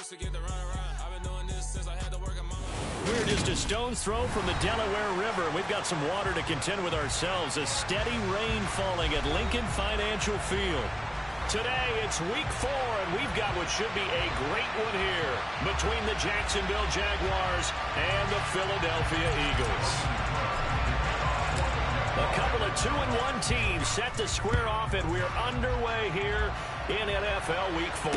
used to get the run around. I've been doing this since I had to work at mama. We're just a stone's throw from the Delaware River. We've got some water to contend with ourselves. A steady rain falling at Lincoln Financial Field. Today, it's week 4, and we've got what should be a great one here between the Jacksonville Jaguars and the Philadelphia Eagles. A couple of 2-1 teams set to square off, and we're underway here in NFL Week 4.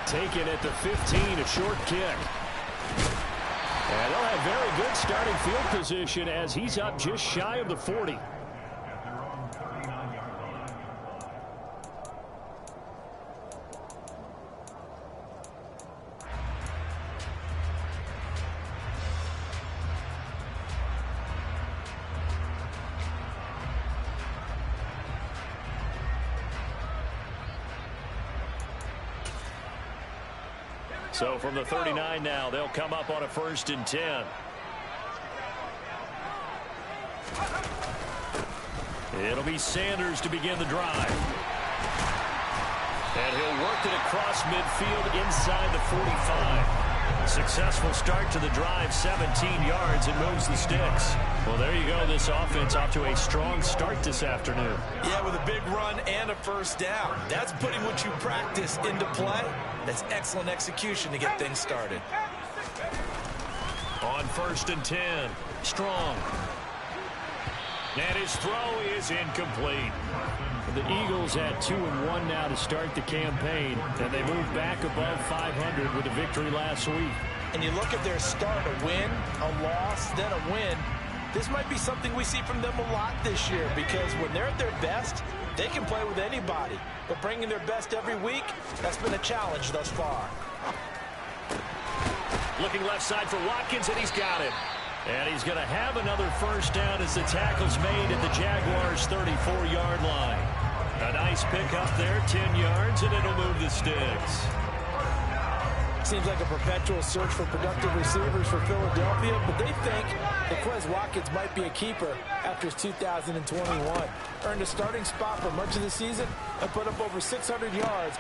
Taken at the 15, a short kick. And they'll have very good starting field position as he's up just shy of the 40. So from the 39 now, they'll come up on a 1st and 10. It'll be Sanders to begin the drive. And he'll work it across midfield inside the 45. Successful start to the drive, 17 yards, and moves the sticks. Well, there you go. This offense off to a strong start this afternoon. Yeah, with a big run and a first down. That's putting what you practice into play. That's excellent execution to get things started. On 1st and 10, Strong. And his throw is incomplete. The Eagles at 2-1 now to start the campaign, and they move back above 500 with a victory last week. And you look at their start, a win, a loss, then a win. This might be something we see from them a lot this year, because when they're at their best, they can play with anybody. But bringing their best every week, that's been a challenge thus far. Looking left side for Watkins, and he's got it. And he's going to have another first down as the tackle's made at the Jaguars' 34-yard line. A nice pickup there, 10 yards, and it'll move the sticks. Seems like a perpetual search for productive receivers for Philadelphia, but they think that Quez Watkins might be a keeper after his 2021. Earned a starting spot for much of the season and put up over 600 yards.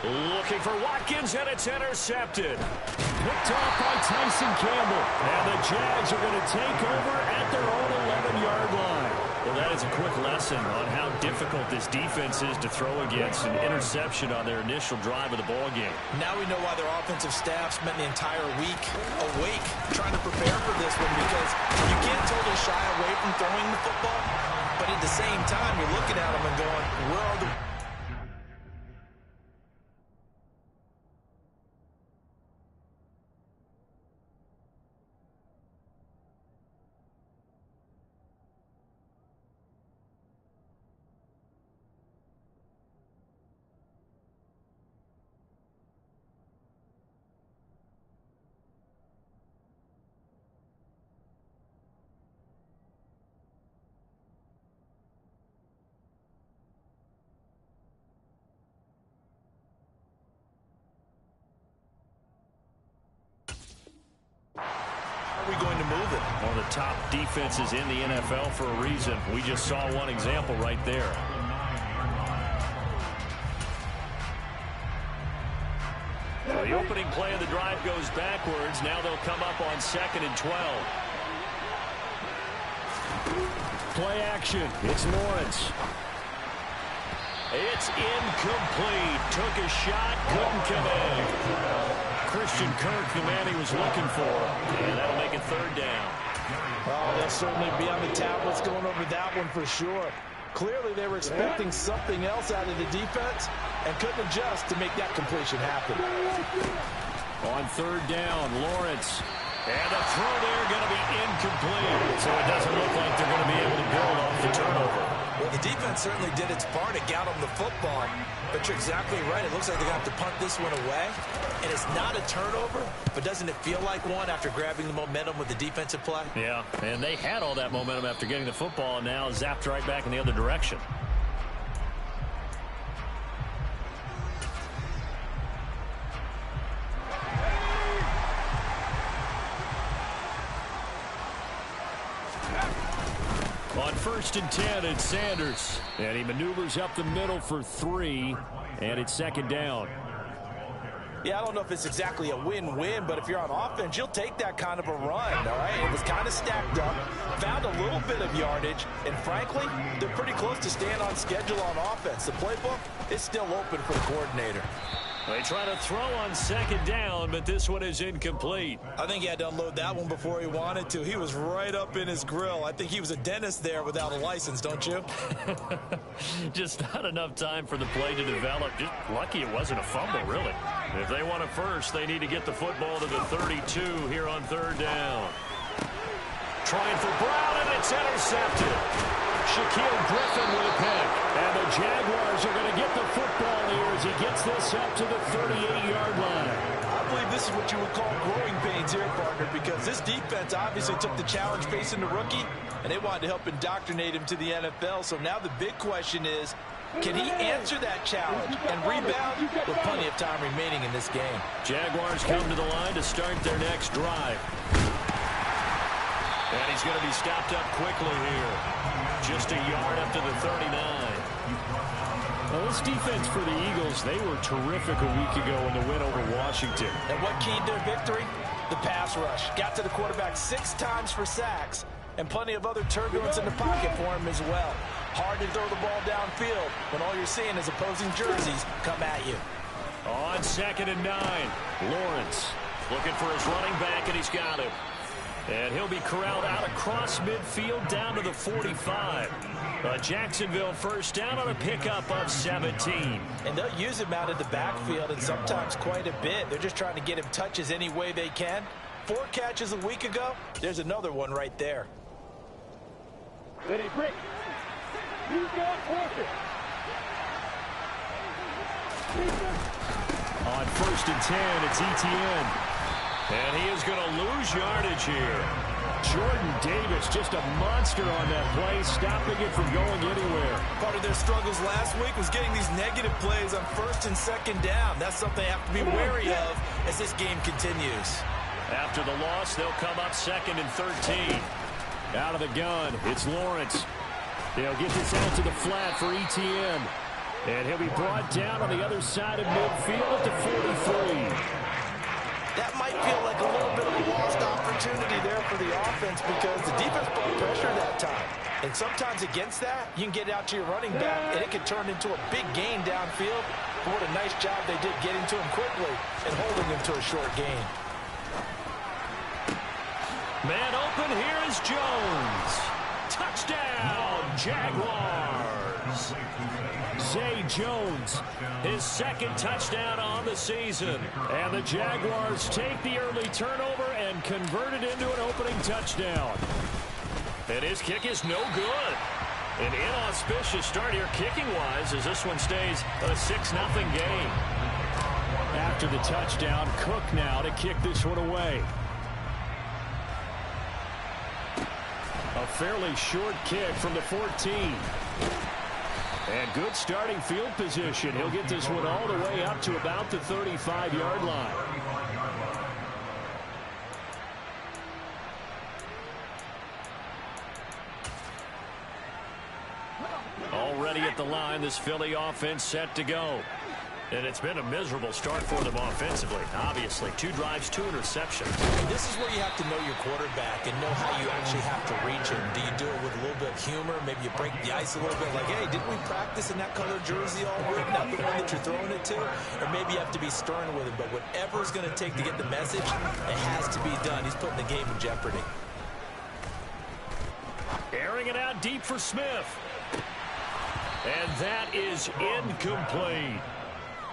Looking for Watkins, and it's intercepted. Picked off by Tyson Campbell. And the Jags are going to take over at their own 11-yard line. Well, that is a quick lesson on how difficult this defense is to throw against. An interception on their initial drive of the ballgame. Now we know why their offensive staff spent the entire week awake trying to prepare for this one, because you can't totally shy away from throwing the football, but at the same time, you're looking at them and going, where are the... Are we going to move it? One of the top defenses in the NFL for a reason. We just saw one example right there. So the opening play of the drive goes backwards. Now they'll come up on 2nd and 12. Play action. It's Lawrence. It's incomplete. Took a shot, couldn't connect. Christian Kirk, the man he was looking for. And that'll make it 3rd down. Oh, they'll certainly be on the tablets going over that one for sure. Clearly they were expecting something else out of the defense and couldn't adjust to make that completion happen. On 3rd down, Lawrence. And the throw there going to be incomplete. So it doesn't look like they're going to be able to build off the turnover. Well, the defense certainly did its part to get them the football. But you're exactly right. It looks like they're going to have to punt this one away. And it's not a turnover, but doesn't it feel like one after grabbing the momentum with the defensive play? Yeah, and they had all that momentum after getting the football, and now zapped right back in the other direction. On 1st and 10, it's Sanders. And he maneuvers up the middle for 3, and it's 2nd down. Yeah, I don't know if it's exactly a win-win, but if you're on offense, you'll take that kind of a run, all right? It was kind of stacked up, found a little bit of yardage, and frankly, they're pretty close to staying on schedule on offense. The playbook is still open for the coordinator. They try to throw on second down, but this one is incomplete. I think he had to unload that one before he wanted to. He was right up in his grill. I think he was a dentist there without a license, don't you? Just not enough time for the play to develop. Just lucky it wasn't a fumble, really. If they want it first, they need to get the football to the 32 here on third down. Trying for Brown, and it's intercepted. Shaquille Griffin with a pick. And the Jaguars are going to get the football here as he gets this up to the 38-yard line. I believe this is what you would call growing pains here, partner, because this defense obviously took the challenge facing the rookie, and they wanted to help indoctrinate him to the NFL. So now the big question is, can he answer that challenge and rebound with plenty of time remaining in this game? Jaguars come to the line to start their next drive. And he's going to be stopped up quickly here. Just a yard up to the 39. Well, this defense for the Eagles, they were terrific a week ago in the win over Washington. And what keyed their victory? The pass rush. Got to the quarterback 6 times for sacks, and plenty of other turbulence in the pocket for him as well. Hard to throw the ball downfield when all you're seeing is opposing jerseys come at you. On 2nd and 9, Lawrence looking for his running back, and he's got it. And he'll be corralled out across midfield down to the 45. Jacksonville first down on a pickup of 17. And they'll use him out of the backfield, and sometimes quite a bit. They're just trying to get him touches any way they can. 4 catches a week ago. There's another one right there. Ready, break. He's got it. On 1st and 10, it's Etienne. And he is going to lose yardage here. Jordan Davis, just a monster on that play, stopping it from going anywhere. Part of their struggles last week was getting these negative plays on 1st and 2nd down. That's something they have to be wary of as this game continues. After the loss, they'll come up 2nd and 13. Out of the gun, it's Lawrence. They'll get this out to the flat for Etienne. And he'll be brought down on the other side of midfield at the 43. That might feel like a little bit of a lost opportunity there for the offense because the defense brought pressure that time. And sometimes against that, you can get out to your running back, and it could turn into a big gain downfield. But what a nice job they did getting to him quickly and holding him to a short gain. Man open, here is Jones. Touchdown, Jaguars. Zay Jones, his 2nd touchdown on the season. And the Jaguars take the early turnover and convert it into an opening touchdown. And his kick is no good. An inauspicious start here kicking-wise as this one stays a 6-0 game. After the touchdown, Cook now to kick this one away. A fairly short kick from the 14. And good starting field position. He'll get this one all the way up to about the 35-yard line. Already at the line, this Philly offense set to go. And it's been a miserable start for them offensively. Obviously, 2 drives, 2 interceptions. And this is where you have to know your quarterback and know how you actually have to reach him. Do you do it with a little bit of humor? Maybe you break the ice a little bit like, hey, didn't we practice in that color jersey all week? Not the one that you're throwing it to? Or maybe you have to be stern with him. But whatever it's going to take to get the message, it has to be done. He's putting the game in jeopardy. Airing it out deep for Smith. And that is incomplete.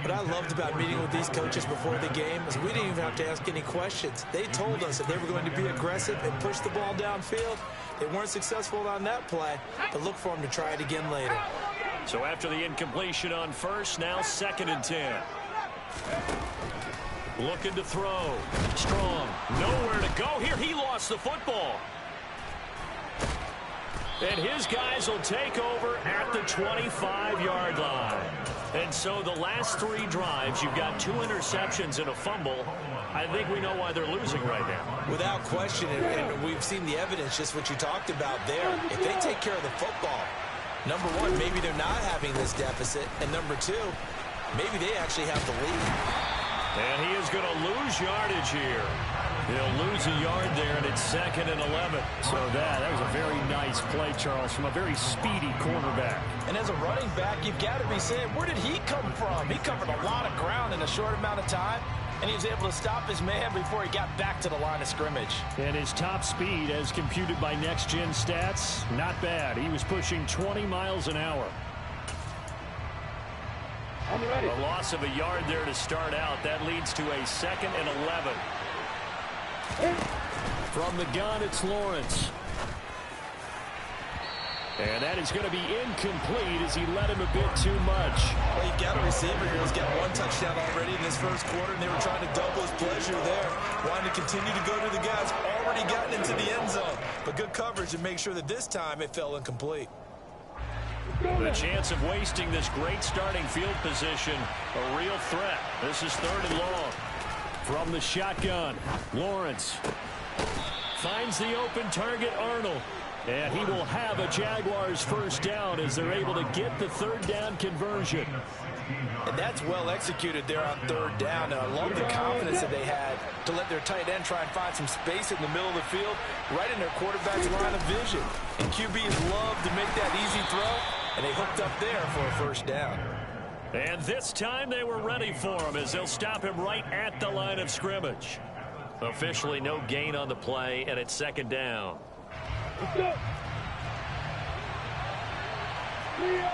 What I loved about meeting with these coaches before the game is we didn't even have to ask any questions. They told us that they were going to be aggressive and push the ball downfield. They weren't successful on that play, but look for them to try it again later. So after the incompletion on 1st, now 2nd and 10. Looking to throw. Strong. Nowhere to go here. He lost the football. And his guys will take over at the 25-yard line. And so the last 3 drives, you've got 2 interceptions and a fumble. I think we know why they're losing right now. Without question, and we've seen the evidence, just what you talked about there. If they take care of the football, number 1, maybe they're not having this deficit. And number 2, maybe they actually have the lead. And he is going to lose yardage here. He'll lose a yard there, and it's 2nd and 11. So that was a very nice play, Charles, from a very speedy cornerback. And as a running back, you've got to be saying, where did he come from? He covered a lot of ground in a short amount of time, and he was able to stop his man before he got back to the line of scrimmage. And his top speed, as computed by Next Gen Stats, not bad. He was pushing 20 miles an hour. A loss of a yard there to start out. That leads to a 2nd and 11. From the gun, it's Lawrence. And that is going to be incomplete as he led him a bit too much. Well, you've got a receiver here who's got one touchdown already in this first quarter, and they were trying to double his pleasure there, wanting to continue to go to the guys already gotten into the end zone. But good coverage and make sure that this time it fell incomplete. The chance of wasting this great starting field position, a real threat. This is 3rd and long. From the shotgun, Lawrence finds the open target, Arnold. And he will have a Jaguars first down as they're able to get the 3rd down conversion. And that's well executed there on 3rd down. And I love the confidence that they had to let their tight end try and find some space in the middle of the field, right in their quarterback's line of vision. And QBs love to make that easy throw, and they hooked up there for a first down. And this time they were ready for him as they'll stop him right at the line of scrimmage. Officially no gain on the play, and it's 2nd down. Let's go. Leo.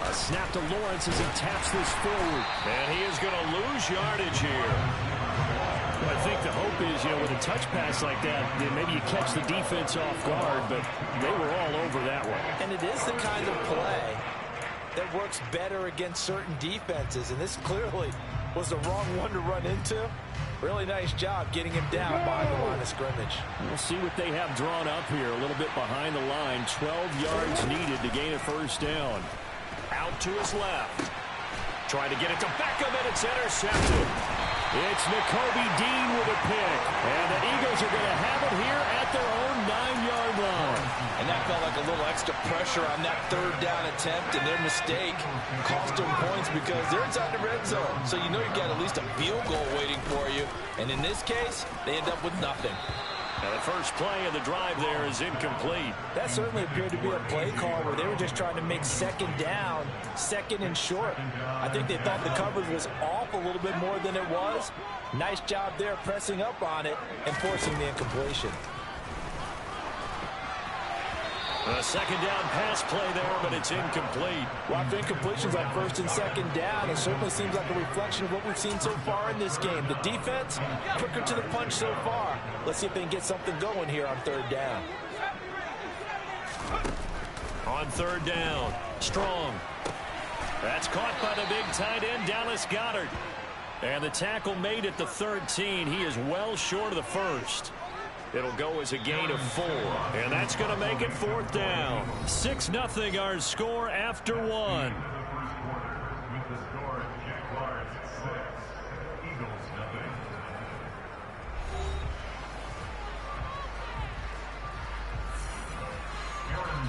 A snap to Lawrence as he taps this forward. And he is going to lose yardage here. I think the hope is, with a touch pass like that, maybe you catch the defense off guard, but they were all over that one. And it is the kind of play that works better against certain defenses, and this clearly was the wrong one to run into. Really nice job getting him down behind the line of scrimmage. We'll see what they have drawn up here, a little bit behind the line. 12 yards needed to gain a first down. Out to his left. Trying to get it to Beckham, and it's intercepted. It's Nakobe Dean with a pick. And the Eagles are going to have it here at their own 9-yard line. And that felt like a little extra pressure on that 3rd down attempt, and their mistake cost them points because they're inside the red zone. So you know you've got at least a field goal waiting for you. And in this case, they end up with nothing. And the first play of the drive there is incomplete. That certainly appeared to be a play call where they were just trying to make 2nd down, 2nd and short. I think they thought the coverage was off a little bit more than it was. Nice job there pressing up on it and forcing the incompletion. A 2nd down pass play there, but it's incomplete. Well, after incompletions on 1st and 2nd down, it certainly seems like a reflection of what we've seen so far in this game. The defense, quicker to the punch so far. Let's see if they can get something going here on 3rd down. On 3rd down, Strong. That's caught by the big tight end, Dallas Goedert. And the tackle made at the 13. He is well short of the first. It'll go as a gain of 4. And that's going to make it 4th down. 6-0 our score after 1.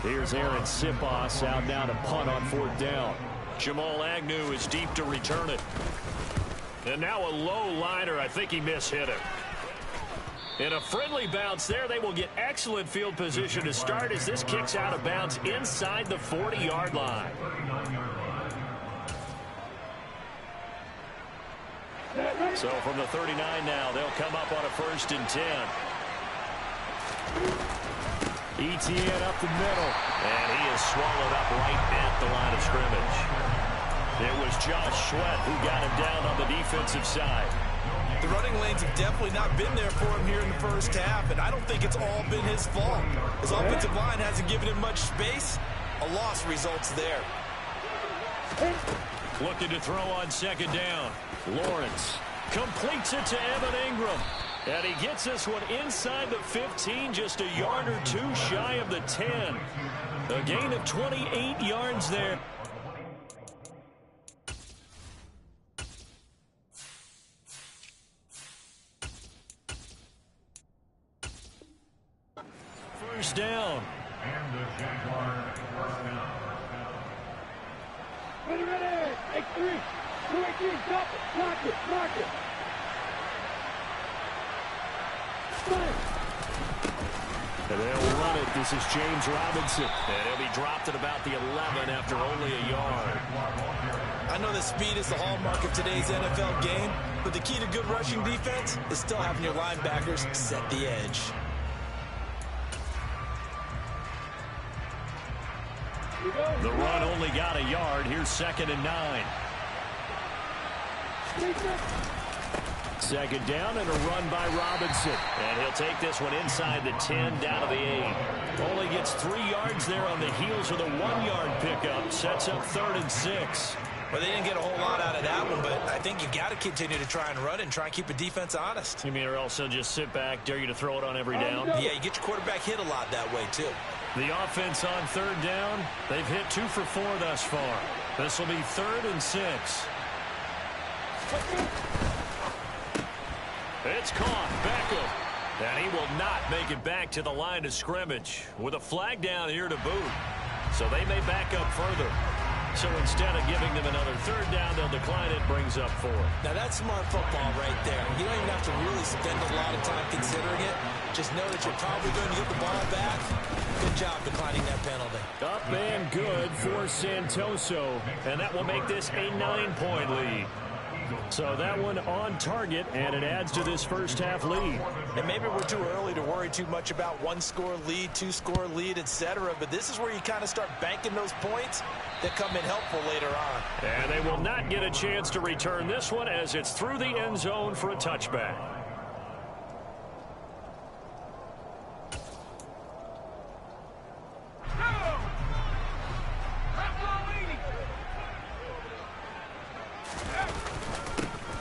Here's Aaron Ssfa out now to punt on 4th down. Jamal Agnew is deep to return it. And now a low liner. I think he mishit it. In a friendly bounce there, they will get excellent field position to start as this kicks out of bounds inside the 40-yard line. So from the 39 now, they'll come up on a 1st and 10. Etienne up the middle. And he is swallowed up right at the line of scrimmage. It was Josh Sweat who got him down on the defensive side. The running lanes have definitely not been there for him here in the first half, and I don't think it's all been his fault. His offensive line hasn't given him much space. A loss results there. Looking to throw on 2nd down. Lawrence completes it to Evan Ingram. And he gets this one inside the 15, just a yard or 2 shy of the 10. A gain of 28 yards there. First down. Ready. 2-3. 2-3, stop it. Lock it. Lock it. And they'll run it. This is James Robinson. And he'll be dropped at about the 11 after only a yard. I know that speed is the hallmark of today's NFL game, but the key to good rushing defense is still having your linebackers set the edge. The run only got a yard. Here's 2nd and 9. Second down and a run by Robinson. And he'll take this one inside the 10 down to the 8. Only gets 3 yards there on the heels of the 1-yard pickup. Sets up 3rd and 6. Well, they didn't get a whole lot out of that one, but I think you got to continue to try and run and try and keep a defense honest. You mean or else they'll just sit back, dare you to throw it on every down? Yeah, you get your quarterback hit a lot that way, too. The offense on 3rd down, they've hit 2 for 4 thus far. This will be 3rd and 6. It's caught. Beckham. And he will not make it back to the line of scrimmage with a flag down here to boot. So they may back up further. So instead of giving them another 3rd down, they'll decline it, brings up 4. Now that's smart football right there. You don't even have to really spend a lot of time considering it. Just know that you're probably going to get the ball back. Good job declining that penalty. Up and good for Santoso. And that will make this a 9-point lead. So that one on target, and it adds to this first half lead. And maybe we're too early to worry too much about 1-score lead, 2-score lead, etc. But this is where you kind of start banking those points that come in helpful later on. And they will not get a chance to return this one as it's through the end zone for a touchback.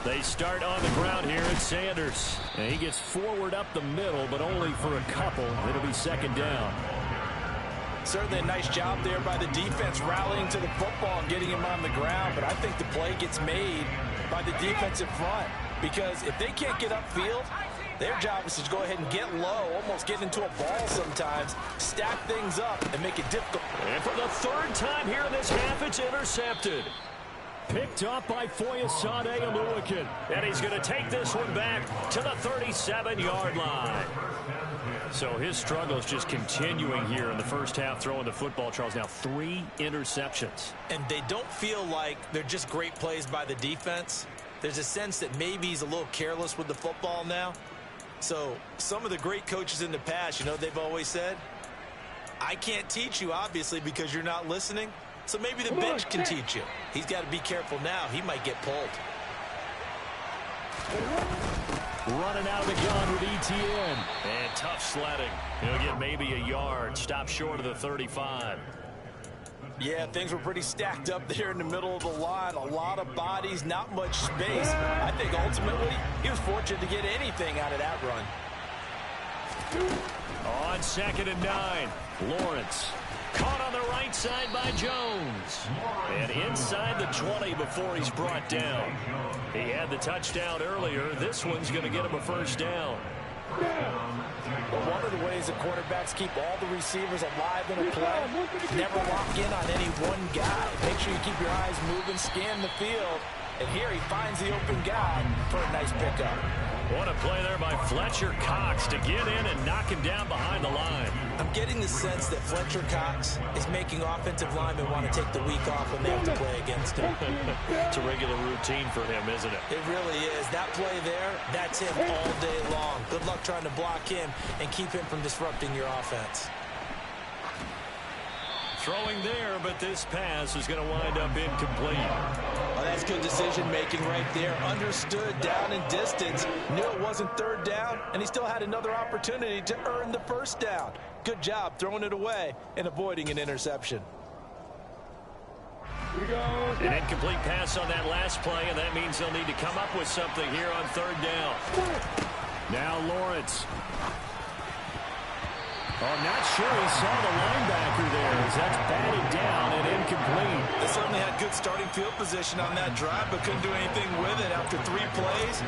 They start on the ground here at Sanders. And he gets forward up the middle, but only for a couple. It'll be 2nd down. Certainly a nice job there by the defense rallying to the football and getting him on the ground. But I think the play gets made by the defensive front. Because if they can't get upfield, their job is to go ahead and get low, almost get into a ball sometimes, stack things up, and make it difficult. And for the 3rd time here in this half, it's intercepted. Picked up by Foyesade Aluakin. And he's going to take this one back to the 37-yard line. So his struggles just continuing here in the first half throwing the football, Charles. Now 3 interceptions. And they don't feel like they're just great plays by the defense. There's a sense that maybe he's a little careless with the football now. So some of the great coaches in the past, you know, they've always said, I can't teach you, obviously, because you're not listening. So maybe the bench can teach you. He's got to be careful now. He might get pulled. Running out of the gun with ETN. And tough sledding. He'll get maybe a yard. Stop short of the 35. Yeah, things were pretty stacked up there in the middle of the line. A lot of bodies, not much space. I think ultimately he was fortunate to get anything out of that run. On 2nd and 9, Lawrence. Caught on the right side by Jones. And inside the 20 before he's brought down. He had the touchdown earlier. This one's going to get him a 1st down. Well, one of the ways that quarterbacks keep all the receivers alive in a play, never lock in on any one guy. Make sure you keep your eyes moving, scan the field. And here he finds the open guy for a nice pickup. What a play there by Fletcher Cox to get in and knock him down behind the line. I'm getting the sense that Fletcher Cox is making offensive linemen want to take the week off when they have to play against him. It's a regular routine for him, isn't it? It really is. That play there, that's him all day long. Good luck trying to block him and keep him from disrupting your offense. Throwing there, but this pass is going to wind up incomplete. Oh, that's good decision-making right there. Understood down and distance. Knew it wasn't 3rd down, and he still had another opportunity to earn the 1st down. Good job throwing it away and avoiding an interception. An incomplete pass on that last play, and that means they'll need to come up with something here on 3rd down. Now Lawrence. Oh, not sure he saw the linebacker there as that's batted down and incomplete. They certainly had good starting field position on that drive, but couldn't do anything with it after 3 plays.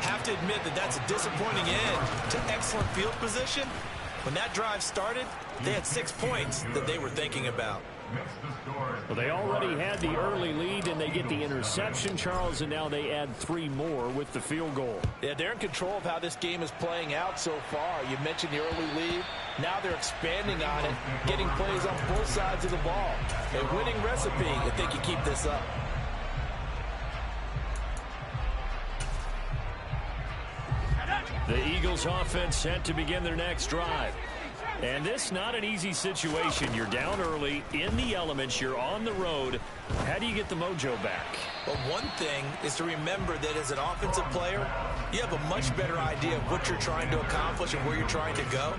Have to admit that that's a disappointing end to excellent field position. When that drive started, they had 6 points that they were thinking about. Well, they already had the early lead, and they get the interception, Charles, and now they add 3 more with the field goal. Yeah, they're in control of how this game is playing out so far. You mentioned the early lead. Now they're expanding on it, getting plays on both sides of the ball. A winning recipe if they can keep this up. The Eagles offense set to begin their next drive. And this not an easy situation. You're down early, in the elements, you're on the road. How do you get the mojo back? Well, one thing is to remember that as an offensive player, you have a much better idea of what you're trying to accomplish and where you're trying to go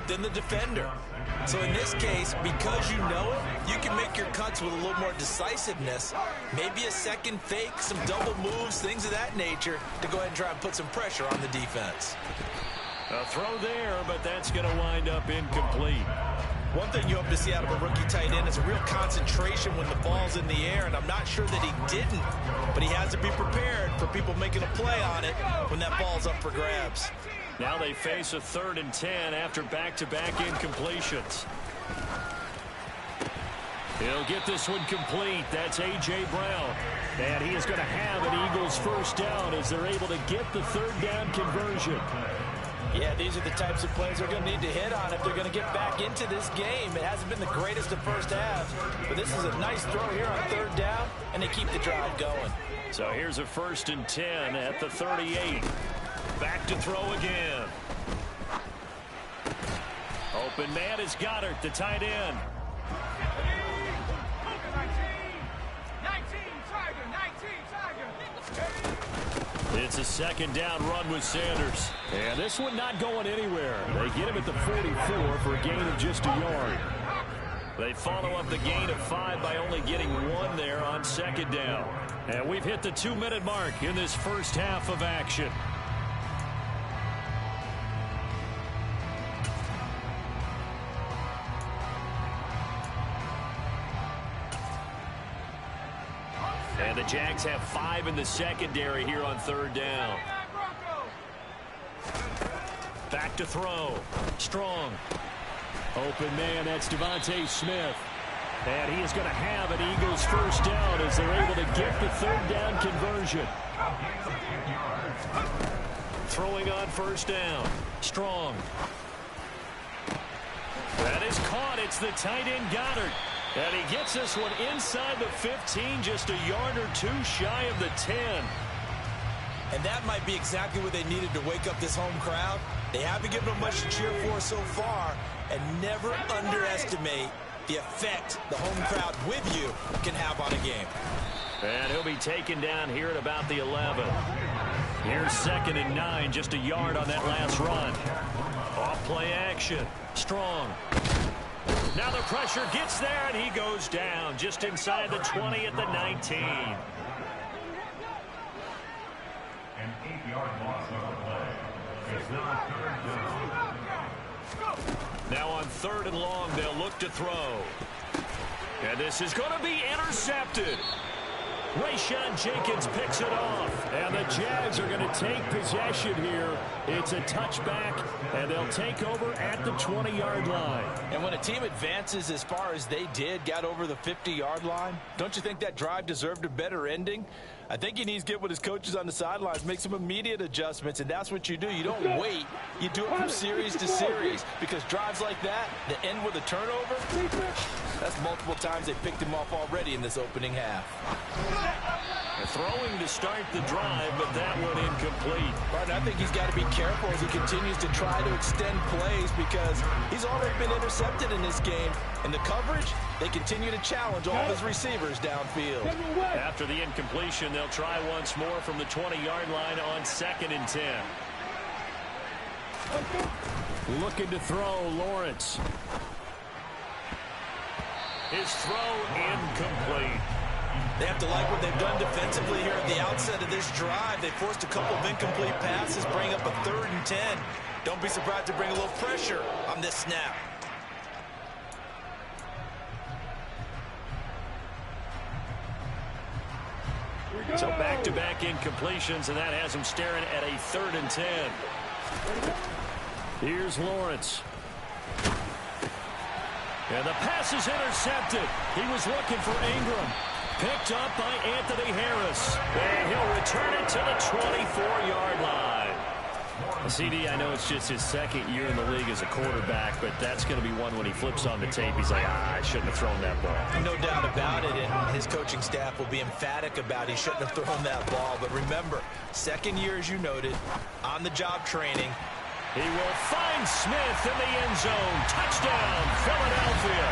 than the defender. So in this case, because you know it, you can make your cuts with a little more decisiveness. Maybe a second fake, some double moves, things of that nature to go ahead and try and put some pressure on the defense. A throw there, but that's going to wind up incomplete. One thing you hope to see out of a rookie tight end is a real concentration when the ball's in the air, and I'm not sure that he didn't, but he has to be prepared for people making a play on it when that ball's up for grabs. Now they face a 3rd and 10 after back-to-back incompletions. He'll get this one complete. That's A.J. Brown. And he is going to have an Eagles first down as they're able to get the 3rd down conversion. Yeah, these are the types of plays they're going to need to hit on if they're going to get back into this game. It hasn't been the greatest of first halves, but this is a nice throw here on 3rd down, and they keep the drive going. So here's a 1st and 10 at the 38. Back to throw again. Open man is Goddard, the tight end. 19 Tiger. It's a 2nd down run with Sanders. And this one not going anywhere. They get him at the 44 for a gain of just a yard. They follow up the gain of 5 by only getting 1 there on 2nd down. And we've hit the 2-minute mark in this first half of action. And the Jags have 5 in the secondary here on 3rd down. Back to throw. Strong. Open man, that's Devontae Smith. And he is going to have an Eagles first down as they're able to get the 3rd down conversion. Throwing on 1st down. Strong. That is caught. It's the tight end Goddard. And he gets this one inside the 15, just a yard or 2 shy of the 10. And that might be exactly what they needed to wake up this home crowd. They haven't given them much to cheer for so far, and never underestimate the effect the home crowd with you can have on a game. And he'll be taken down here at about the 11. Here's 2nd and 9, just a yard on that last run. Off play action. Strong. Now the pressure gets there, and he goes down just inside the 20 at the 19. An 8-yard loss on the play. It's now 3rd down. Now on 3rd and long, they'll look to throw. And this is going to be intercepted. Rayshawn Jenkins picks it off, and the Jags are going to take possession here. It's a touchback, and they'll take over at the 20-yard line. And when a team advances as far as they did, got over the 50-yard line, don't you think that drive deserved a better ending? I think he needs to get with his coaches on the sidelines, make some immediate adjustments, and that's what you do. You don't wait. You do it from series to series, because drives like that end with a turnover, that's multiple times they picked him off already in this opening half. Throwing to start the drive, but that one incomplete. But I think he's got to be careful as he continues to try to extend plays, because he's already been intercepted in this game. And the coverage, they continue to challenge all of his receivers downfield. After the incompletion, they'll try once more from the 20-yard line on 2nd and 10. Looking to throw, Lawrence. His throw incomplete. They have to like what they've done defensively here at the outset of this drive. They forced a couple of incomplete passes, bring up a 3rd and 10. Don't be surprised to bring a little pressure on this snap. So back-to-back incompletions, and that has him staring at a 3rd and 10. And the pass is intercepted. He was looking for Ingram. Picked up by Anthony Harris. And he'll return it to the 24-yard line. CD, I know it's just his second year in the league as a quarterback, but that's going to be one when he flips on the tape. He's like, I shouldn't have thrown that ball. No doubt about it, and his coaching staff will be emphatic about he shouldn't have thrown that ball. But remember, second year, as you noted, on-the-job training. He will find Smith in the end zone. Touchdown, Philadelphia.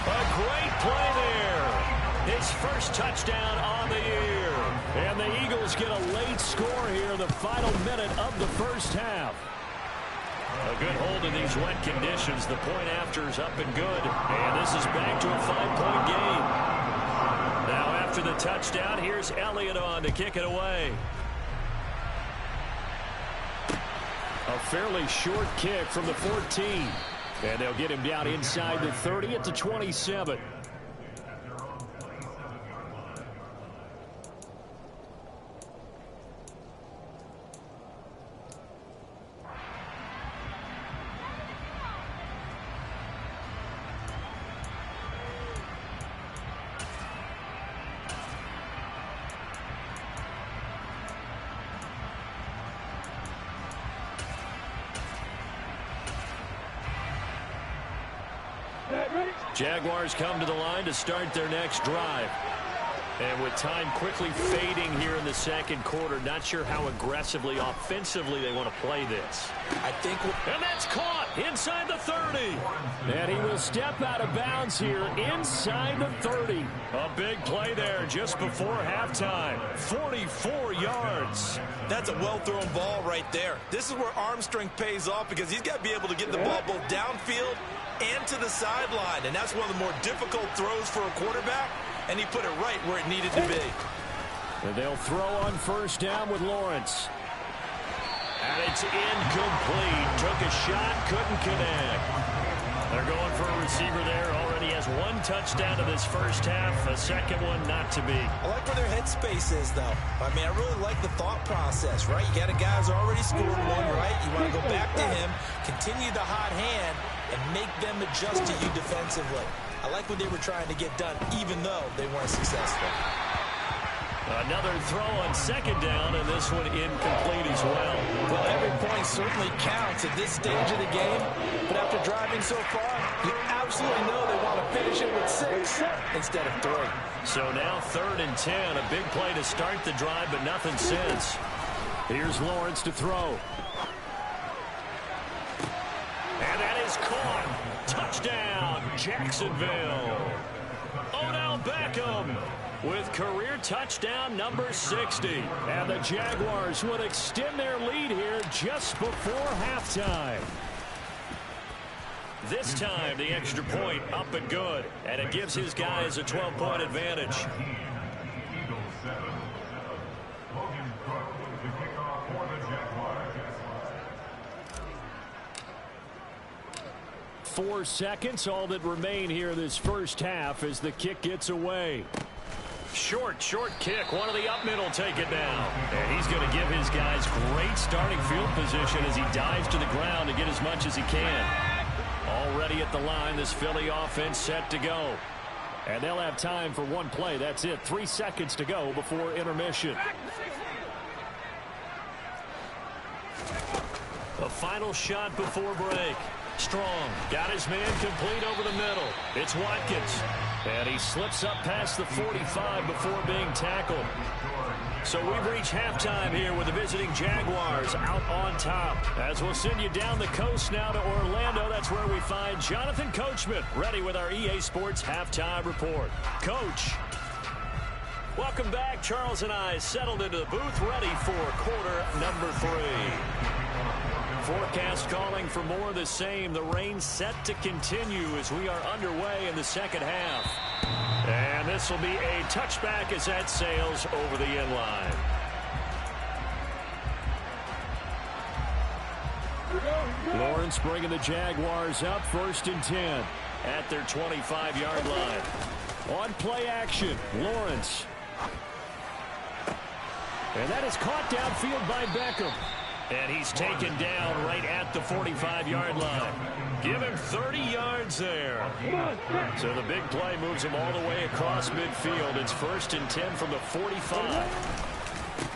A great play there. His first touchdown on the year. And the Eagles get a late score here in the final minute of the first half. A good hold in these wet conditions. The point after is up and good. And this is back to a 5-point game. Now after the touchdown, here's Elliott on to kick it away. A fairly short kick from the 14. And they'll get him down inside the 30 at the 27. Jaguars come to the line to start their next drive. And with time quickly fading here in the second quarter, not sure how aggressively, offensively they want to play this. And that's caught inside the 30. And he will step out of bounds here inside the 30. A big play there just before halftime. 44 yards. That's a well-thrown ball right there. This is where arm strength pays off because he's got to be able to get the ball both downfield and to the sideline. And that's one of the more difficult throws for a quarterback. And he put it right where it needed to be. And they'll throw on first down with Lawrence. And it's incomplete. Took a shot, couldn't connect. They're going for a receiver there. Already has one touchdown in this first half. A second one not to be. I like where their headspace is, though. I mean, I really like the thought process, right? You got a guy who's already scored one, right? You want to go back to him, continue the hot hand, and make them adjust to you defensively. I like what they were trying to get done, even though they weren't successful. Another throw on second down, and this one incomplete as well. Well, every point certainly counts at this stage of the game, but after driving so far, you absolutely know they want to finish it with 6 instead of 3. So now 3rd and 10, a big play to start the drive, but nothing since. Here's Lawrence to throw. And that is caught. Touchdown, Jacksonville. Odell Beckham with career touchdown number 60. And the Jaguars would extend their lead here just before halftime. This time, the extra point up and good. And it gives his guys a 12-point advantage. 4 seconds, all that remain here this first half as the kick gets away. Short kick. One of the up middle take it down. And he's going to give his guys great starting field position as he dives to the ground to get as much as he can. Already at the line, this Philly offense set to go. And they'll have time for one play. That's it. 3 seconds to go before intermission. A final shot before break. Strong got his man complete over the middle. It's Watkins. And he slips up past the 45 before being tackled. So we've reached halftime here with the visiting Jaguars out on top. As we'll send you down the coast now to Orlando, that's where we find Jonathan Coachman ready with our EA Sports Halftime Report. Coach. Welcome back. Charles and I settled into the booth ready for quarter number 3. Forecast calling for more of the same. The rain set to continue as we are underway in the second half. And this will be a touchback as that sails over the end line. Lawrence bringing the Jaguars up 1st and 10 at their 25-yard line. On play action, Lawrence. And that is caught downfield by Beckham. And he's taken down right at the 45-yard line. Give him 30 yards there. So the big play moves him all the way across midfield. It's 1st and 10 from the 45.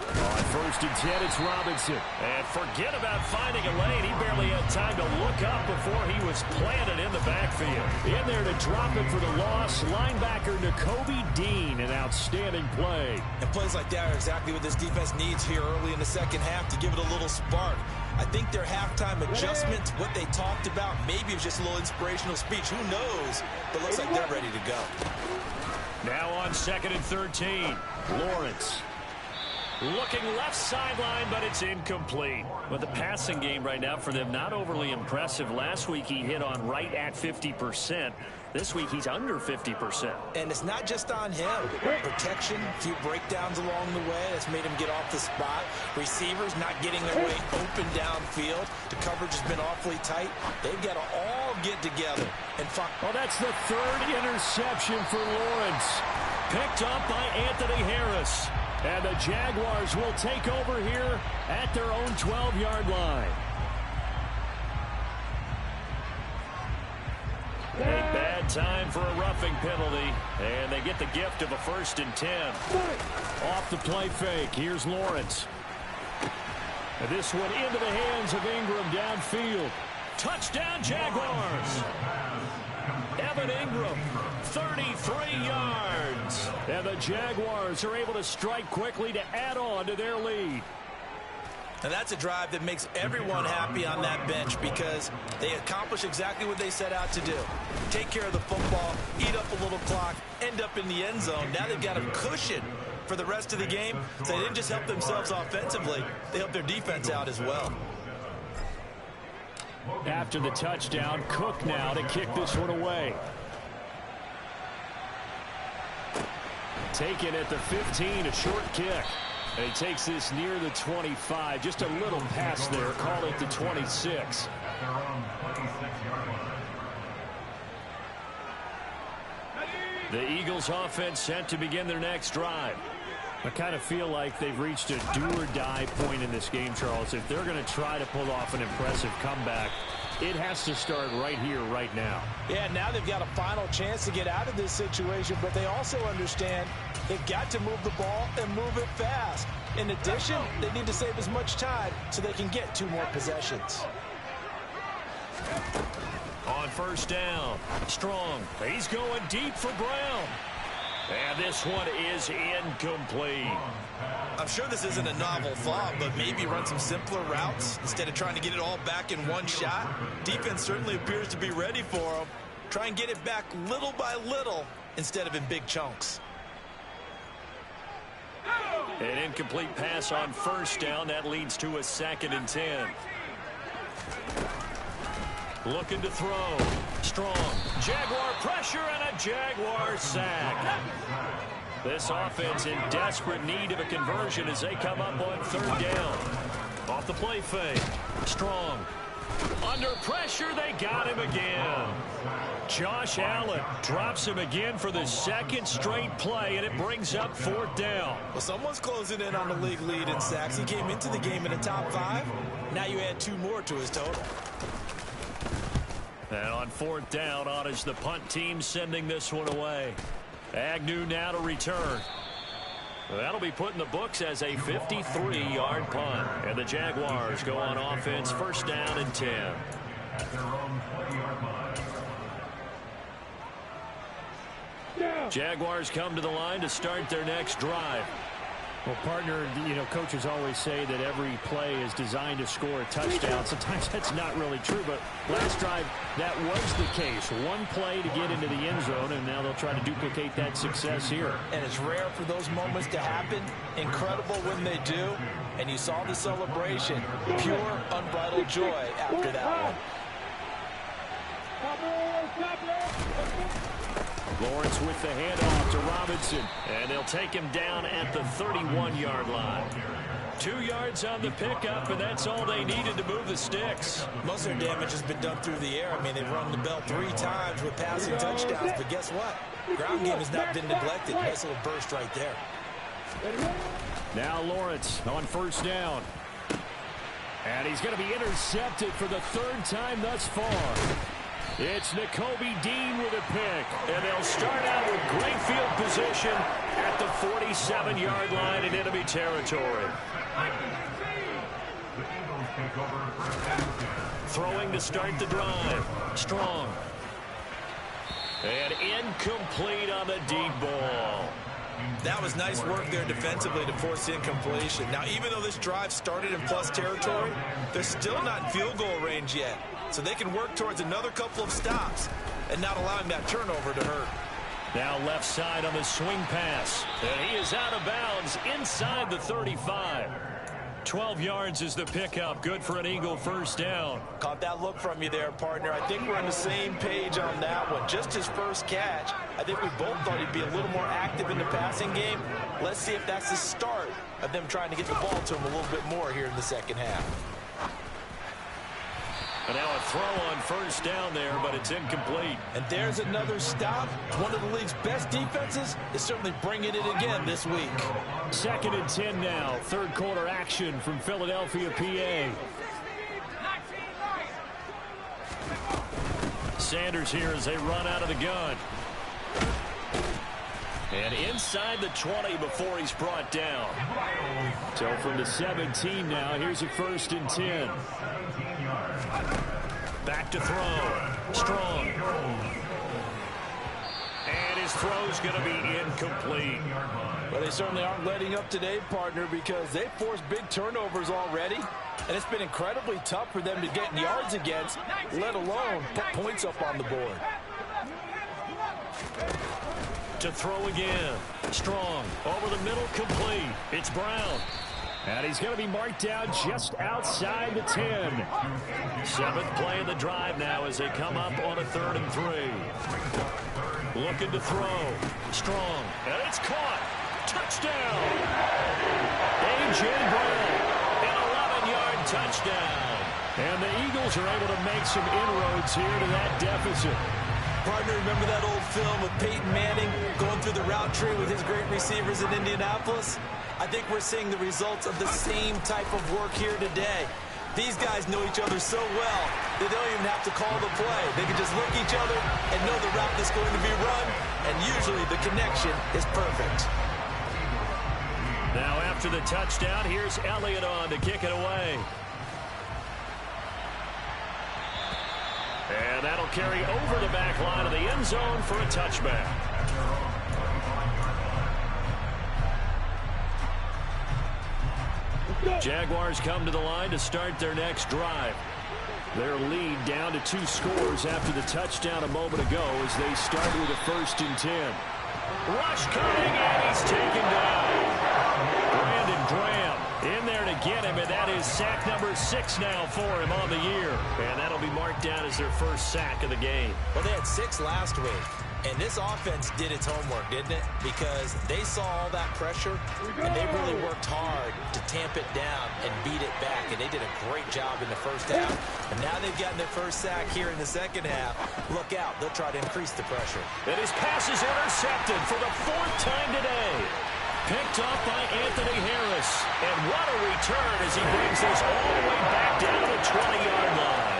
On 1st and 10, it's Robinson. And forget about finding a lane. He barely had time to look up before he was planted in the backfield. In there to drop it for the loss, linebacker Nakobe Dean. An outstanding play. And plays like that are exactly what this defense needs here early in the second half to give it a little spark. I think their halftime adjustment, what they talked about, maybe it was just a little inspirational speech. Who knows? But looks like they're ready to go. Now on 2nd and 13, Lawrence. Looking left sideline, but it's incomplete. But the passing game right now for them, not overly impressive. Last week he hit on right at 50%. This week he's under 50%. And it's not just on him. Protection, a few breakdowns along the way. That's made him get off the spot. Receivers not getting their way open downfield. The coverage has been awfully tight. They've got to all get together and find. Well, that's the 3rd interception for Lawrence. Picked up by Anthony Harris. And the Jaguars will take over here at their own 12-yard line. A bad time for a roughing penalty. And they get the gift of a 1st and 10. Off the play fake. Here's Lawrence. And this one into the hands of Ingram downfield. Touchdown, Jaguars. Evan Ingram, 33 yards. And the Jaguars are able to strike quickly to add on to their lead. And that's a drive that makes everyone happy on that bench because they accomplish exactly what they set out to do. Take care of the football, eat up a little clock, end up in the end zone. Now they've got a cushion for the rest of the game. So they didn't just help themselves offensively, they helped their defense out as well. After the touchdown, Cook now to kick this one away. Taken at the 15, a short kick. And he takes this near the 25. Just a little pass there. Call it the 26. The Eagles offense set to begin their next drive. I kind of feel like they've reached a do-or-die point in this game, Charles. If they're going to try to pull off an impressive comeback, it has to start right here, right now. Yeah, now they've got a final chance to get out of this situation, but they also understand they've got to move the ball and move it fast. In addition, they need to save as much time so they can get 2 more possessions. On 1st down, Strong. He's going deep for Brown. And this one is incomplete. I'm sure this isn't a novel thought, but maybe run some simpler routes instead of trying to get it all back in one shot. Defense certainly appears to be ready for them. Try and get it back little by little instead of in big chunks. An incomplete pass on 1st down. That leads to a 2nd and 10. Looking to throw. Strong. Jaguar pressure and a Jaguar sack. This offense in desperate need of a conversion as they come up on 3rd down. Off the play fake. Strong. Under pressure, they got him again. Josh Allen drops him again for the 2nd straight play, and it brings up 4th down. Well, someone's closing in on the league lead in sacks. He came into the game in the top 5. Now you add 2 more to his total. And on 4th down, on is the punt team sending this one away. Agnew now to return. That'll be put in the books as a 53-yard punt. And the Jaguars go on offense, 1st down and 10. Jaguars come to the line to start their next drive. Well, partner, coaches always say that every play is designed to score a touchdown. Sometimes that's not really true, but last drive, that was the case. One play to get into the end zone, and now they'll try to duplicate that success here. And it's rare for those moments to happen. Incredible when they do. And you saw the celebration. Pure, unbridled joy after that one. Lawrence with the handoff to Robinson. And they'll take him down at the 31-yard line. 2 yards on the pickup, and that's all they needed to move the sticks. Most of their damage has been done through the air. I mean, they've rung the bell 3 times with passing touchdowns. But guess what? Ground game has not been neglected. Nice little burst right there. Now Lawrence on 1st down. And he's going to be intercepted for the third time thus far. It's Nakobe Dean with a pick. And they'll start out with great field position at the 47-yard line in enemy territory. Throwing to start the drive. Strong. And incomplete on the deep ball. That was nice work there defensively to force the incompletion. Now, even though this drive started in plus territory, they're still not in field goal range yet. So they can work towards another couple of stops and not allowing that turnover to hurt. Now left side on the swing pass. And he is out of bounds inside the 35. 12 yards is the pickup. Good for an Eagle first down. Caught that look from you there, partner. I think we're on the same page on that one. Just his first catch. I think we both thought he'd be a little more active in the passing game. Let's see if that's the start of them trying to get the ball to him a little bit more here in the second half. And now a throw on first down there, but it's incomplete. And there's another stop. One of the league's best defenses is certainly bringing it again this week. 2nd and 10 now. Third quarter action from Philadelphia, PA. Sanders here as they run out of the gun. And inside the 20 before he's brought down. So from the 17 now, here's a 1st and 10. Back to throw. Strong. And his throw's going to be incomplete. Well, they certainly aren't letting up today, partner, because they've forced big turnovers already. And it's been incredibly tough for them to get yards against, let alone put points up on the board. To throw again. Strong. Over the middle, complete. It's Brown. And he's going to be marked down just outside the 10. 7th play of the drive now as they come up on a 3rd and 3. Looking to throw. Strong. And it's caught. Touchdown. A.J. Brown. An 11-yard touchdown. And the Eagles are able to make some inroads here to that deficit. Partner, remember that old film with Peyton Manning going through the route tree with his great receivers in Indianapolis? I think we're seeing the results of the same type of work here today. These guys know each other so well, they don't even have to call the play. They can just look at each other and know the route that's going to be run, and usually the connection is perfect. Now after the touchdown, here's Elliott on to kick it away. And that'll carry over the back line of the end zone for a touchback. Jaguars come to the line to start their next drive. Their lead down to 2 scores after the touchdown a moment ago as they start with a 1st and 10. Rush coming, and he's taken down. Brandon Graham in there to get him, and that is sack number 6 now for him on the year. And that'll be marked down as their first sack of the game. Well, they had 6 last week. And this offense did its homework, didn't it? Because they saw all that pressure, and they really worked hard to tamp it down and beat it back. And they did a great job in the first half. And now they've gotten their first sack here in the second half. Look out. They'll try to increase the pressure. And his pass is intercepted for the 4th time today. Picked off by Anthony Harris. And what a return as he brings this all the way back down to the 20-yard line.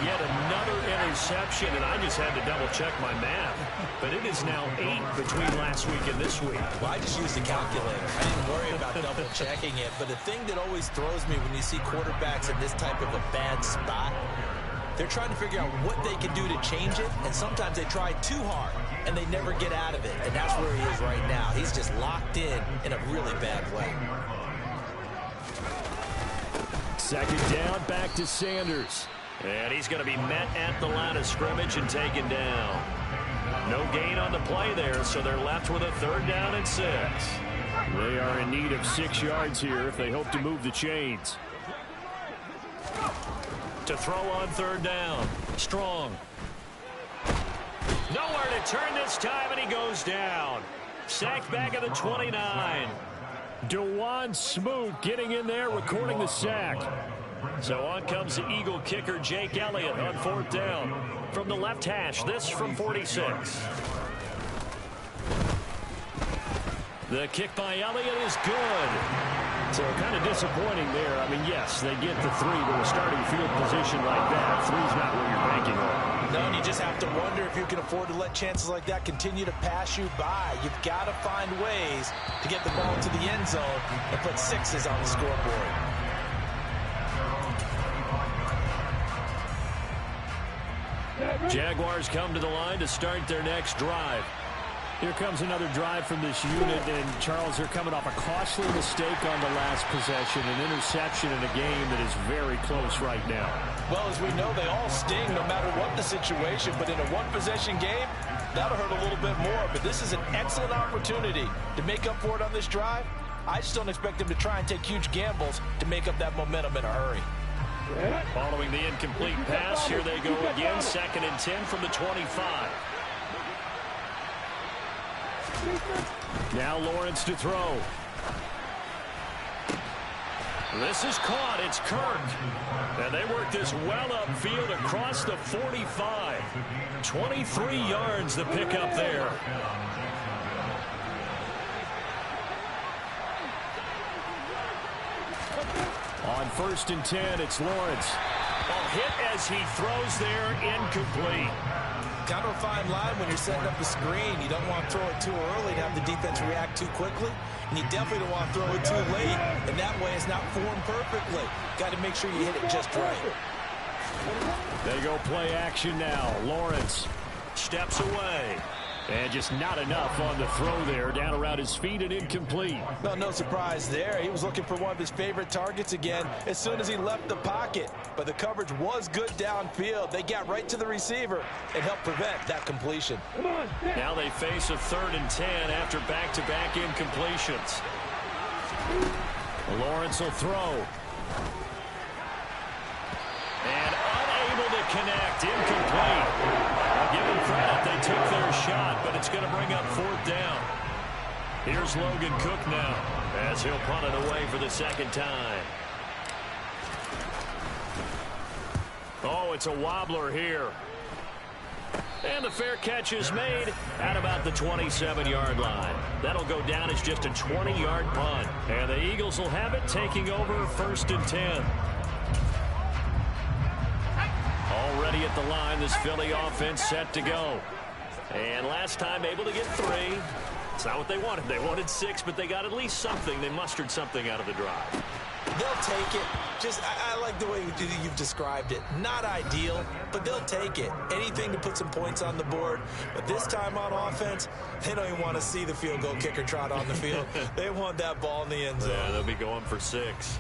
Yet another interception, and I just had to double-check my math. But it is now 8 between last week and this week. Well, I just used the calculator. I didn't worry about double-checking it. But the thing that always throws me when you see quarterbacks in this type of a bad spot, they're trying to figure out what they can do to change it, and sometimes they try too hard, and they never get out of it. And that's where he is right now. He's just locked in a really bad way. 2nd down, back to Sanders. And he's going to be met at the line of scrimmage and taken down. No gain on the play there, so they're left with a 3rd down and 6. They are in need of 6 yards here if they hope to move the chains. To throw on 3rd down. Strong. Nowhere to turn this time, and he goes down. Sacked back at the 29. DeJuan Smoot getting in there, recording the sack. So on comes the Eagle kicker, Jake Elliott, on 4th down. From the left hash, this from 46. The kick by Elliott is good. So kind of disappointing there. I mean, yes, they get the 3, but a starting field position like that, 3's not what you're banking on. No, and you just have to wonder if you can afford to let chances like that continue to pass you by. You've got to find ways to get the ball to the end zone and put 6s on the scoreboard. Jaguars come to the line to start their next drive. Here comes another drive from this unit, and Charles, they're coming off a costly mistake on the last possession, an interception in a game that is very close right now. Well, as we know, they all sting no matter what the situation, but in a one-possession game, that'll hurt a little bit more. But this is an excellent opportunity to make up for it on this drive. I just don't expect them to try and take huge gambles to make up that momentum in a hurry. Following the incomplete pass, here they go again, 2nd and 10 from the 25. Now Lawrence to throw. This is caught. It's Kirk. And they work this well upfield across the 45. 23 yards the pickup there. On 1st and 10, it's Lawrence. A hit as he throws there, incomplete. Kind of a fine line when you're setting up a screen. You don't want to throw it too early to have the defense react too quickly, and you definitely don't want to throw it too late, and that way it's not formed perfectly. Got to make sure you hit it just right. They go play action now. Lawrence steps away. And just not enough on the throw there. Down around his feet and incomplete. Well, no surprise there. He was looking for one of his favorite targets again as soon as he left the pocket. But the coverage was good downfield. They got right to the receiver and helped prevent that completion. Now they face a 3rd and 10 after back-to-back incompletions. Lawrence will throw. And unable to connect. Incomplete. I'll give them credit. They took their shot, but it's going to bring up 4th down. Here's Logan Cook now as he'll punt it away for the 2nd time. Oh, it's a wobbler here. And the fair catch is made at about the 27-yard line. That'll go down as just a 20-yard punt. And the Eagles will have it, taking over 1st and 10. Already at the line, this Philly offense set to go. And last time able to get 3. It's not what they wanted. They wanted 6, but they got at least something. They mustered something out of the drive. They'll take it. I like the way you've described it. Not ideal, but they'll take it. Anything to put some points on the board. But this time on offense, they don't even want to see the field goal kicker trot on the field. They want that ball in the end zone. Yeah, they'll be going for 6.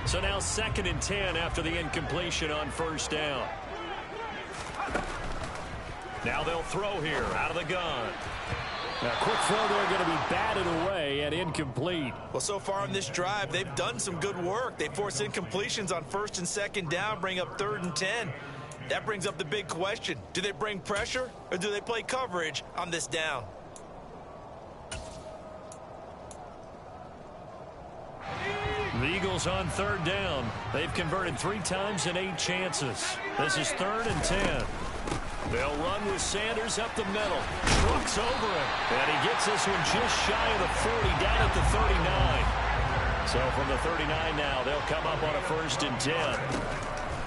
So now 2nd and 10 after the incompletion on 1st down. Now they'll throw here out of the gun. A quick throw there going to be batted away and incomplete. Well, so far on this drive, they've done some good work. They force incompletions on 1st and 2nd down, bring up 3rd and 10. That brings up the big question. Do they bring pressure or do they play coverage on this down? The Eagles on 3rd down. They've converted 3 times in 8 chances. This is 3rd and 10. They'll run with Sanders up the middle. Trucks over him. And he gets this one just shy of the 40, down at the 39. So from the 39 now, they'll come up on a 1st and 10.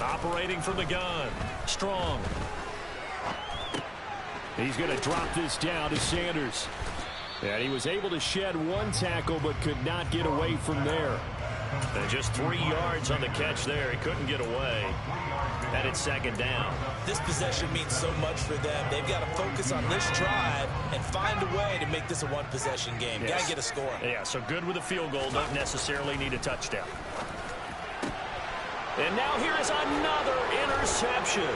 Operating from the gun. Strong. He's going to drop this down to Sanders. And he was able to shed 1 tackle, but could not get away from there. And just 3 yards on the catch there. He couldn't get away. And it's 2nd down. This possession means so much for them. They've got to focus on this drive and find a way to make this a one-possession game. Yes. Got to get a score. Yeah, so good with a field goal. Don't necessarily need a touchdown. And now here is another interception.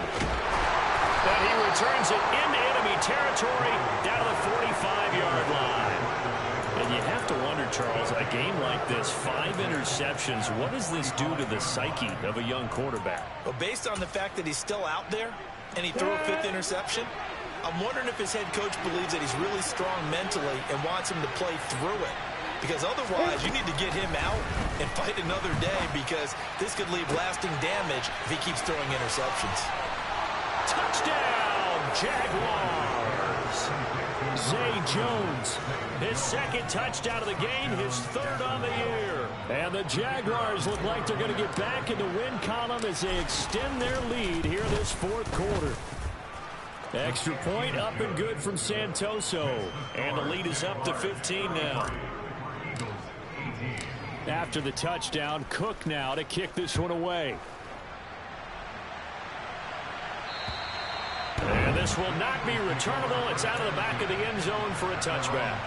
And he returns it into enemy territory down to the 45-yard line. And you have to wonder, Charles, in a game like this, 5 interceptions, what does this do to the psyche of a young quarterback? Well, based on the fact that he's still out there and he threw a 5th interception, I'm wondering if his head coach believes that he's really strong mentally and wants him to play through it. Because otherwise, you need to get him out and fight another day, because this could leave lasting damage if he keeps throwing interceptions. Touchdown, Jaguars! Zay Jones, his second touchdown of the game, his third on the year. And the Jaguars look like they're going to get back in the win column as they extend their lead here this fourth quarter. Extra point up and good from Santoso. And the lead is up to 15 now. After the touchdown, Cook now to kick this one away. And this will not be returnable. It's out of the back of the end zone for a touchback.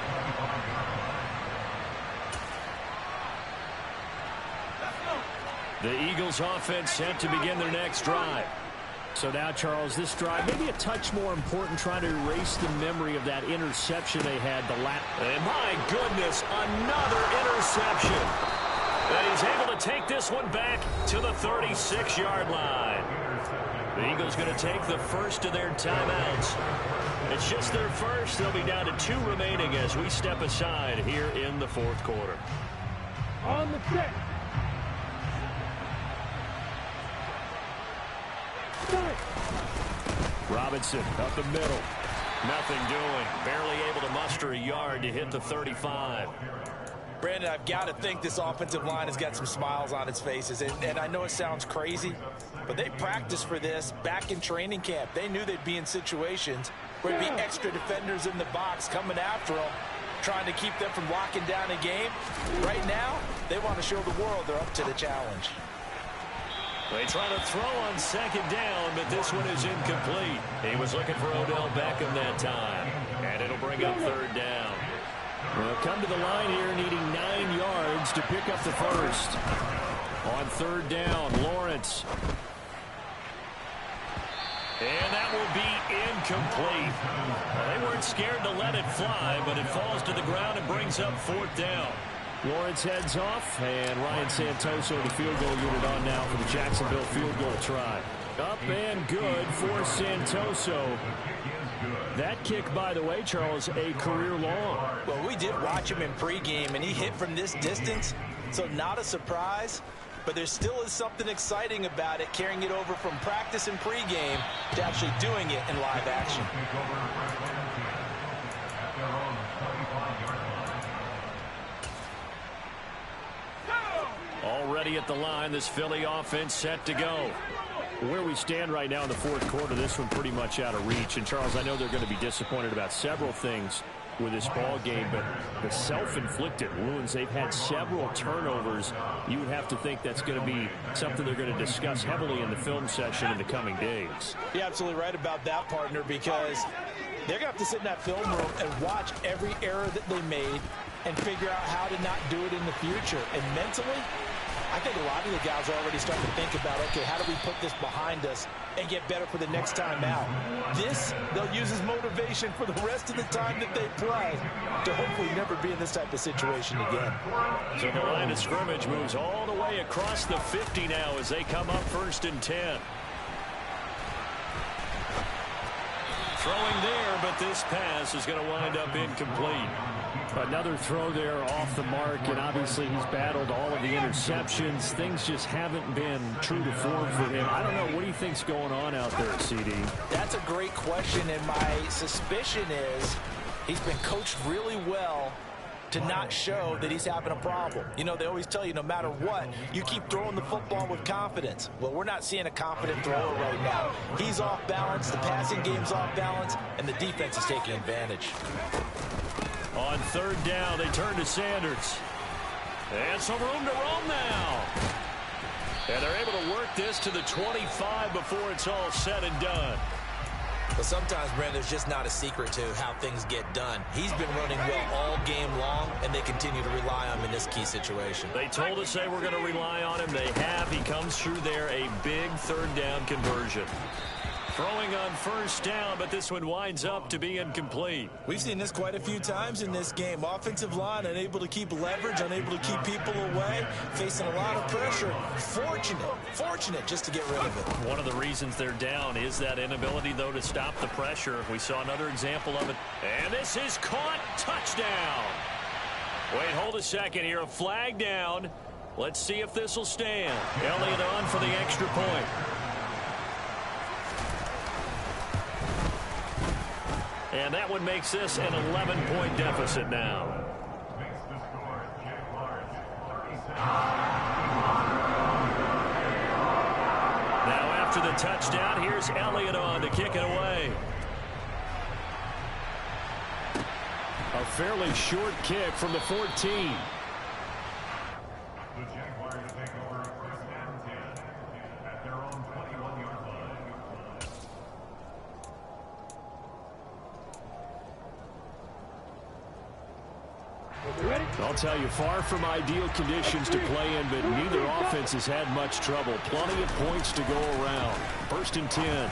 The Eagles offense set to begin their next drive. So now, Charles, this drive maybe a touch more important, trying to erase the memory of that interception they had the last. And my goodness, another interception. And he's able to take this one back to the 36-yard line. The Eagles going to take the first of their timeouts. It's just their first. They'll be down to 2 remaining as we step aside here in the fourth quarter. On the set. Robinson up the middle. Nothing doing. Barely able to muster a yard to hit the 35. Brandon, I've got to think this offensive line has got some smiles on its faces. And I know it sounds crazy, but they practiced for this back in training camp. They knew they'd be in situations where there'd be extra defenders in the box coming after them, trying to keep them from locking down a game. Right now, they want to show the world they're up to the challenge. They try to throw on second down, but this one is incomplete. He was looking for Odell Beckham that time, and it'll bring up third down. Well, come to the line here needing 9 yards to pick up the first. On third down, Lawrence. And that will be incomplete. Well, they weren't scared to let it fly, but it falls to the ground and brings up fourth down. Lawrence heads off, and Ryan Santoso, the field goal unit, on now for the Jacksonville field goal try. Up and good for Santoso. That kick, by the way, Charles, a career long. Well, we did watch him in pregame, and he hit from this distance, so not a surprise. But there still is something exciting about it, carrying it over from practice and pregame to actually doing it in live action. Already at the line, this Philly offense set to go. Where we stand right now in the fourth quarter, this one pretty much out of reach. And, Charles, I know they're going to be disappointed about several things with this ball game, but the self-inflicted wounds, they've had several turnovers. You would have to think that's going to be something they're going to discuss heavily in the film session in the coming days. You're absolutely right about that, partner, because they're going to have to sit in that film room and watch every error that they made and figure out how to not do it in the future. And mentally, I think a lot of the guys are already starting to think about, okay, how do we put this behind us and get better for the next time out? This, they'll use as motivation for the rest of the time that they play to hopefully never be in this type of situation again. So the line of scrimmage moves all the way across the 50 now as they come up 1st and 10. Throwing there, but this pass is going to wind up incomplete. Another throw there off the mark, and obviously he's battled all of the interceptions. Things just haven't been true to form for him. I don't know. What do you think's going on out there, CD? That's a great question, and my suspicion is he's been coached really well to not show that he's having a problem. You know, they always tell you no matter what, you keep throwing the football with confidence. Well, we're not seeing a confident thrower right now. He's off balance, the passing game's off balance, and the defense is taking advantage. On third down, they turn to Sanders. And some room to roam now. And they're able to work this to the 25 before it's all said and done. But sometimes, Brandon, there's just not a secret to how things get done. He's been running well all game long, and they continue to rely on him in this key situation. They told us they were going to rely on him. They have. He comes through there, a big third down conversion. Throwing on first down, but this one winds up to be incomplete. We've seen this quite a few times in this game. Offensive line unable to keep leverage, unable to keep people away, facing a lot of pressure. Fortunate just to get rid of it. One of the reasons they're down is that inability, though, to stop the pressure. We saw another example of it. And this is caught. Touchdown. Wait, hold a second here. A flag down. Let's see if this will stand. Elliott on for the extra point. And that one makes this an 11-point deficit now. Makes the score Jaguars 37. Now after the touchdown, here's Elliott on to kick it away. A fairly short kick from the 14. The Jaguars take over first and 10 at their own 21-yard line. I'll tell you, far from ideal conditions to play in, but neither offense has had much trouble. Plenty of points to go around. First and 10.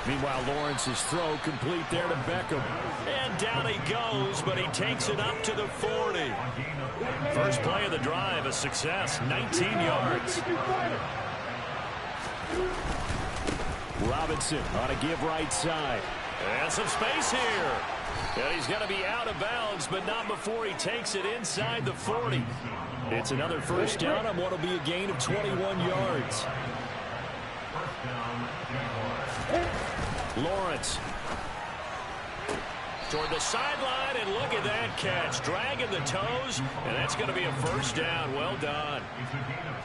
Meanwhile, Lawrence's throw complete there to Beckham. And down he goes, but he takes it up to the 40. First play of the drive, a success, 19 yards. Robinson on a give right side. And some space here. And he's going to be out of bounds, but not before he takes it inside the 40. It's another first down on what will be a gain of 21 yards. First down, Jaguars. Lawrence toward the sideline, and look at that catch. Dragging the toes, and that's going to be a first down. Well done.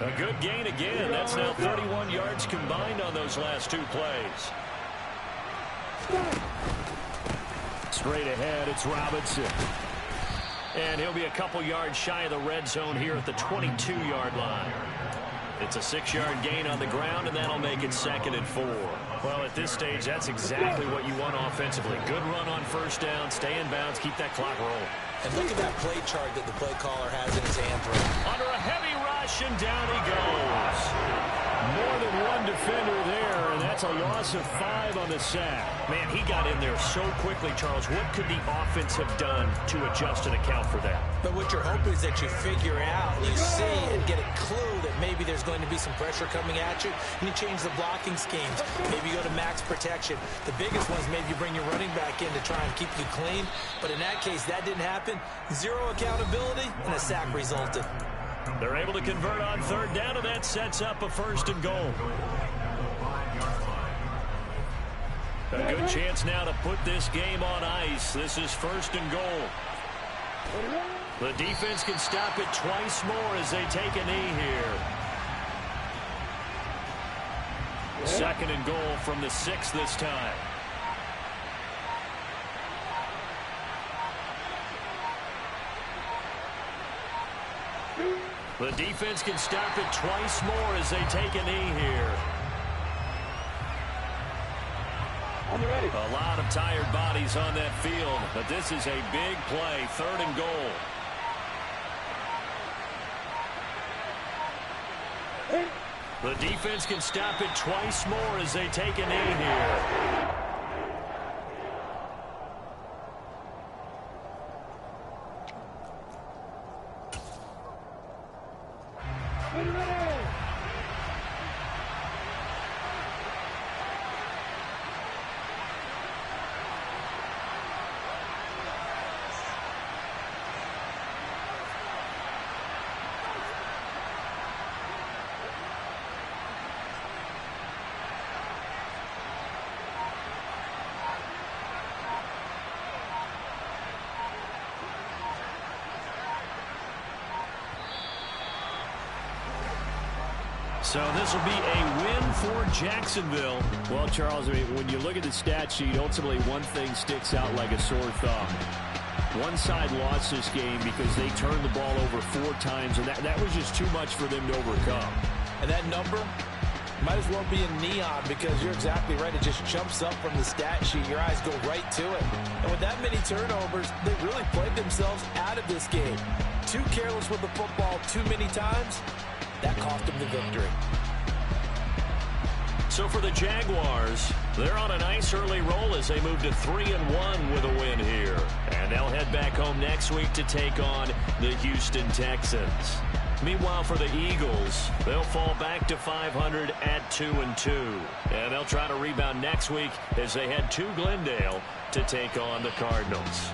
A good gain again. That's now 31 yards combined on those last two plays. Straight ahead, it's Robinson. And he'll be a couple yards shy of the red zone here at the 22-yard line. It's a 6-yard gain on the ground, and that'll make it 2nd and 4. Well, at this stage, that's exactly what you want offensively. Good run on first down, stay in bounds, keep that clock rolling. And look at that play chart that the play caller has in his hands right. Under a heavy rush, and down he goes. More than one defender there, and that's a loss of 5 on the sack. Man, he got in there so quickly, Charles. What could the offense have done to adjust and account for that? But what you're hoping is that you figure out, you see and get a clue that maybe there's going to be some pressure coming at you, and you change the blocking schemes. Maybe you go to max protection. The biggest ones, maybe you bring your running back in to try and keep you clean. But in that case, that didn't happen. Zero accountability, and a sack resulted. They're able to convert on third down, and that sets up a first and goal. A good chance now to put this game on ice. This is first and goal. The defense can stop it twice more as they take a knee here. 2nd and goal from the 6 this time. The defense can stop it twice more as they take a knee here. A lot of tired bodies on that field, but this is a big play, 3rd and goal. The defense can stop it twice more as they take a knee here. So this will be a win for Jacksonville. Well, Charles, I mean, when you look at the stat sheet, ultimately one thing sticks out like a sore thumb. One side lost this game because they turned the ball over 4 times, and that was just too much for them to overcome. And that number might as well be in neon because you're exactly right. It just jumps up from the stat sheet. Your eyes go right to it. And with that many turnovers, they really played themselves out of this game. Too careless with the football too many times. That cost them the victory. So for the Jaguars, they're on a nice early roll as they move to 3-1 with a win here. And they'll head back home next week to take on the Houston Texans. Meanwhile, for the Eagles, they'll fall back to 500 at 2-2. And they'll try to rebound next week as they head to Glendale to take on the Cardinals.